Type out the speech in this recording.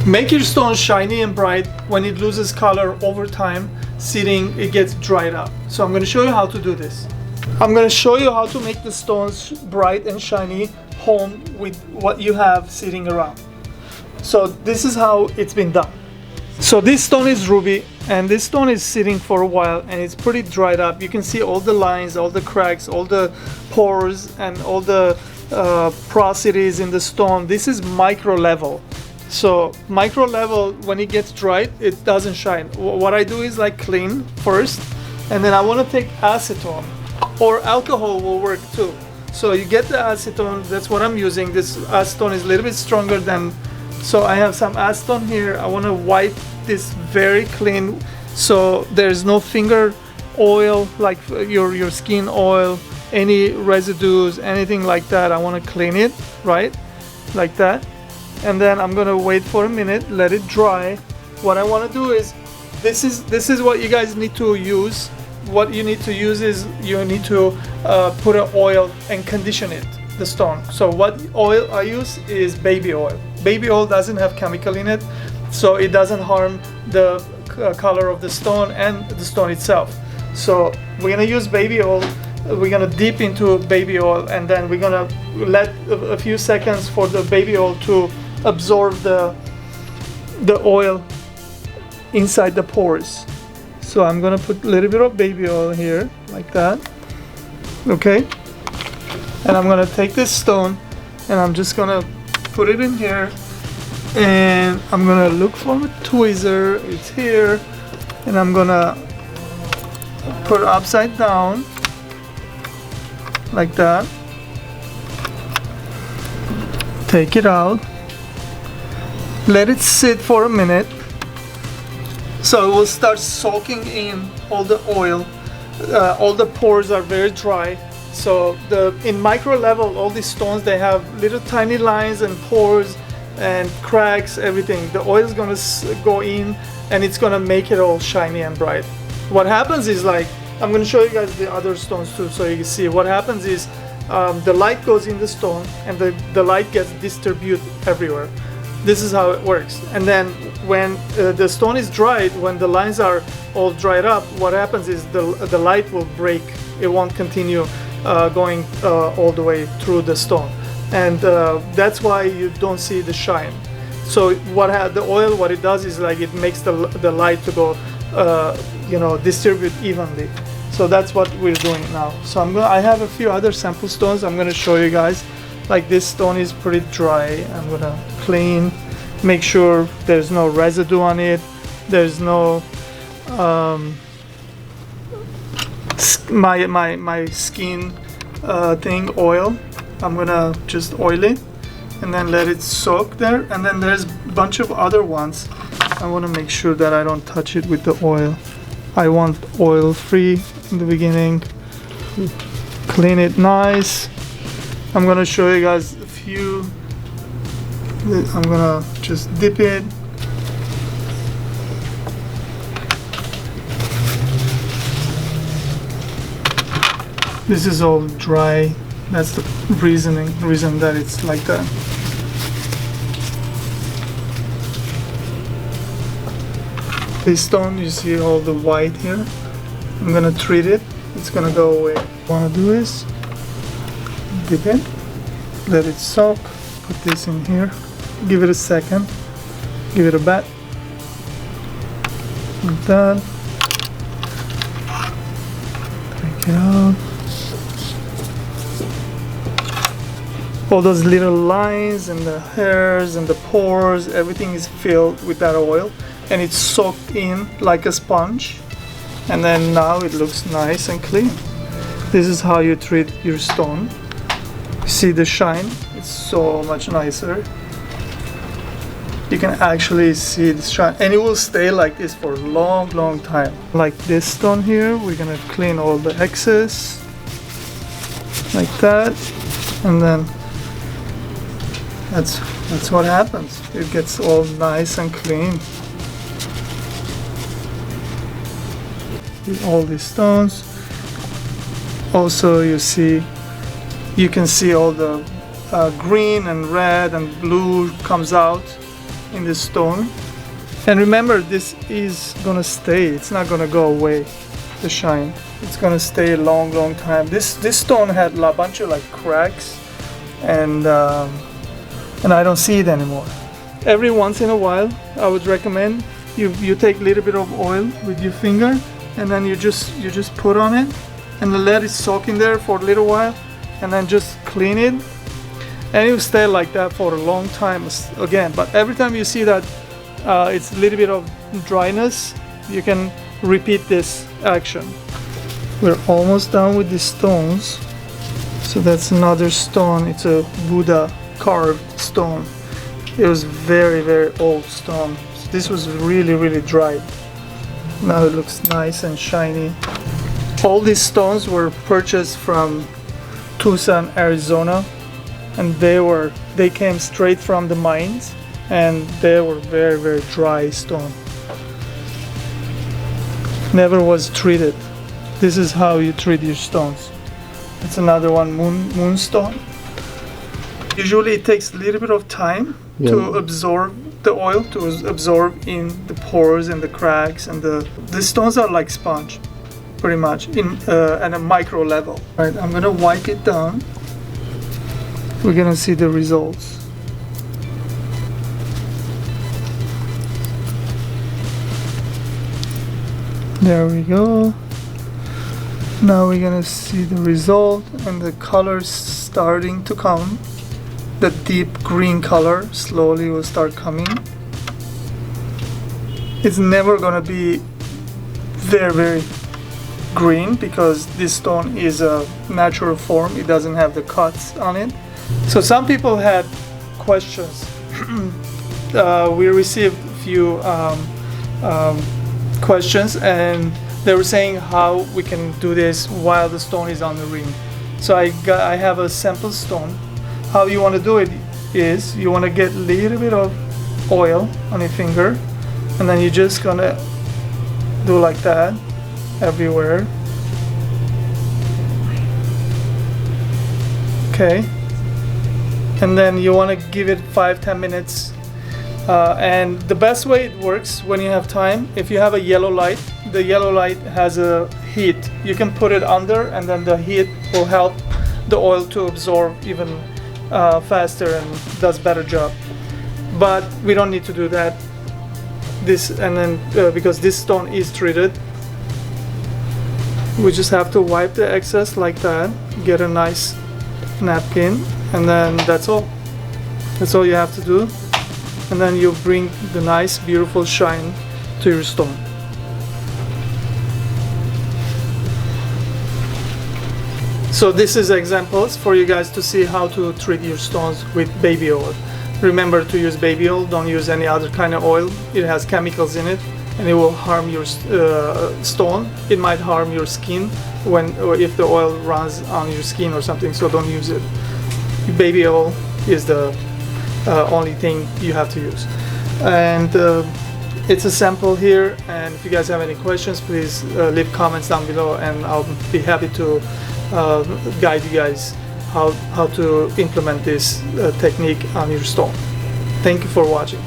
Make your stone shiny and bright. When it loses color over time, seating, it gets dried up. So I'm going to show you how to do this. I'm going to show you how to make the stones bright and shiny home with what you have sitting around. So this is how it's been done. So this stone is ruby, and this stone is sitting for a while and it's pretty dried up. You can see all the lines, all the cracks, all the pores, and all the porosities in the stone. This is micro level. So micro level, when it gets dried, it doesn't shine. What I do is like clean first, and then I want to take acetone, or alcohol will work too. So you get the acetone, that's what I'm using. This acetone is a little bit stronger than, so I have some acetone here. I want to wipe this very clean, so there's no finger oil, like your skin oil, any residues, anything like that. I want to clean it, right, like that. And then I'm gonna wait for a minute, let it dry. What I want to do is, this is what you guys need to use. What you need to use is you need to put an oil and condition it, the stone. So what oil I use is baby oil. Baby oil doesn't have chemical in it, so it doesn't harm the color of the stone and the stone itself. So we're gonna use baby oil. We're gonna dip into baby oil, and then we're gonna let a few seconds for the baby oil to absorb the oil inside the pores. So I'm gonna put a little bit of baby oil here, like that. Okay, and I'm gonna take this stone and I'm just gonna put it in here, and I'm gonna look for a tweezer. It's here, and I'm gonna put it upside down like that. Take it out, let it sit for a minute, so it will start soaking in all the oil. All the pores are very dry. So in micro level, all these stones, they have little tiny lines and pores and cracks, everything. The oil is gonna go in, and it's gonna make it all shiny and bright. What happens is, like, I'm gonna show you guys the other stones too, so you can see what happens is the light goes in the stone, and the light gets distributed everywhere. This is how it works. And then when the stone is dried, when the lines are all dried up, what happens is the light will break. It won't continue going all the way through the stone, and that's why you don't see the shine. So the oil, what it does is, like, it makes the light to go distribute evenly. So that's what we're doing now. So I have a few other sample stones I'm gonna show you guys. Like, this stone is pretty dry. I'm gonna clean, make sure there's no residue on it, there's no my skin thing oil. I'm gonna just oil it and then let it soak there. And then there's a bunch of other ones. I want to make sure that I don't touch it with the oil. I want oil free in the beginning. Clean it nice. I'm gonna show you guys a few. I'm gonna just dip it. This is all dry. That's the reason that it's like that. This stone, you see all the white here. I'm gonna treat it. It's gonna go away. What I wanna do is dip it, let it soak. Put this in here. Give it a second. Give it a bat. Like that. Take it out. All those little lines and the hairs and the pores, everything is filled with that oil, and it's soaked in like a sponge. And then now it looks nice and clean. This is how you treat your stone. See the shine? It's so much nicer. You can actually see the shine, and it will stay like this for a long time. Like this stone here, we're gonna clean all the excess like that, and then that's what happens. It gets all nice and clean. All these stones. Also, you can see all the green and red and blue comes out in the stone. And remember, this is gonna stay, it's not gonna go away, the shine. It's gonna stay a long time. This stone had a bunch of like cracks, and I don't see it anymore. Every once in a while, I would recommend you take a little bit of oil with your finger, and then you just put on it, and then let it soak in there for a little while, and then just clean it, and it will stay like that for a long time again. But every time you see that it's a little bit of dryness, you can repeat this action. We're almost done with the stones. So that's another stone. It's a Buddha carved stone. It was very old stone. So this was really dried. Now it looks nice and shiny. All these stones were purchased from Tucson, Arizona, and they came straight from the mines, and they were very dry stone. Never was treated. This is how you treat your stones. It's another one, moonstone. Usually it takes a little bit of time to absorb the oil, to absorb in the pores and the cracks, and the stones are like sponge, pretty much, at a micro level. Right, I'm gonna wipe it down. We're gonna see the results. There we go. Now we're gonna see the result, and the color's starting to come. The deep green color slowly will start coming. It's never gonna be very green because this stone is a natural form. It doesn't have the cuts on it. So some people had questions. We received a few questions, and they were saying how we can do this while the stone is on the ring. So I have a sample stone. How you want to do it is you want to get a little bit of oil on your finger, and then you're just gonna do like that everywhere. Okay, and then you want to give it 5-10 minutes. And the best way it works when you have time, if you have a yellow light, the yellow light has a heat. You can put it under, and then the heat will help the oil to absorb even faster and does better job. But we don't need to do that. Because this stone is treated, we just have to wipe the excess like that, get a nice napkin, and then that's all. That's all you have to do. And then you bring the nice beautiful shine to your stone. So this is examples for you guys to see how to treat your stones with baby oil. Remember to use baby oil, don't use any other kind of oil. It has chemicals in it, and it will harm your stone. It might harm your skin if the oil runs on your skin or something, so don't use it. Baby oil is the only thing you have to use. And it's a sample here, and if you guys have any questions, please leave comments down below, and I'll be happy to guide you guys how to implement this technique on your stone. Thank you for watching.